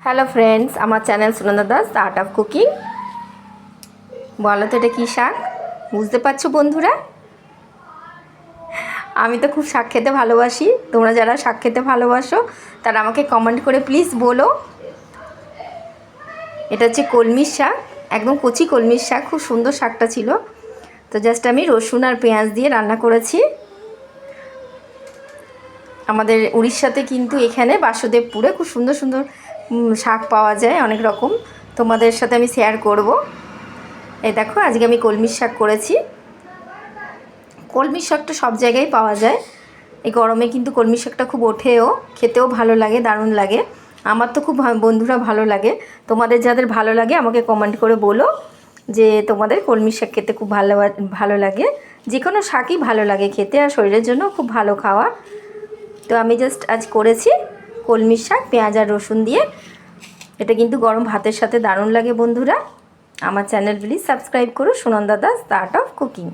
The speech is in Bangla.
হ্যালো ফ্রেন্ডস, আমার channel Sunanda Das the art of cooking. বলো তো এটা কী শাক? বুঝতে পারছো বন্ধুরা? আমি তো খুব শাক খেতে ভালোবাসি। তোমরা যারা শাক খেতে ভালোবাসো তারা আমাকে কমেন্ট করে প্লিজ বলো। এটা হচ্ছে কলমির শাক, একদম কচি কলমির শাক। খুব সুন্দর শাকটা ছিল। তো জাস্ট আমি রসুন আর পেঁয়াজ দিয়ে রান্না করেছি। আমাদের উড়িষ্যাতে কিন্তু এখানে বাসুদেবপুরে খুব সুন্দর সুন্দর শাক পাওয়া যায়, অনেক রকম। তোমাদের সাথে আমি শেয়ার করব। এই দেখো, আজকে আমি কলমির শাক করেছি। কলমির শাকটা সব জায়গায় পাওয়া যায়। এই গরমে কিন্তু কলমির শাকটা খুব ওঠেও, খেতেও ভালো লাগে, দারুণ লাগে। আমার তো খুব বন্ধুরা ভালো লাগে। তোমাদের যাদের ভালো লাগে আমাকে কমেন্ট করে বলো যে তোমাদের কলমির শাক খেতে খুব ভালো লাগে। যে কোনো শাকই ভালো লাগে খেতে, আর শরীরের জন্য খুব ভালো খাওয়া। তো আমি জাস্ট আজ করেছি কলমির শাক পেঁয়াজ আর রসুন দিয়ে। এটা কিন্তু গরম ভাতের সাথে দারুণ লাগে বন্ধুরা। আমার চ্যানেল প্লিজ সাবস্ক্রাইব করো, Sunanda Das the art of cooking.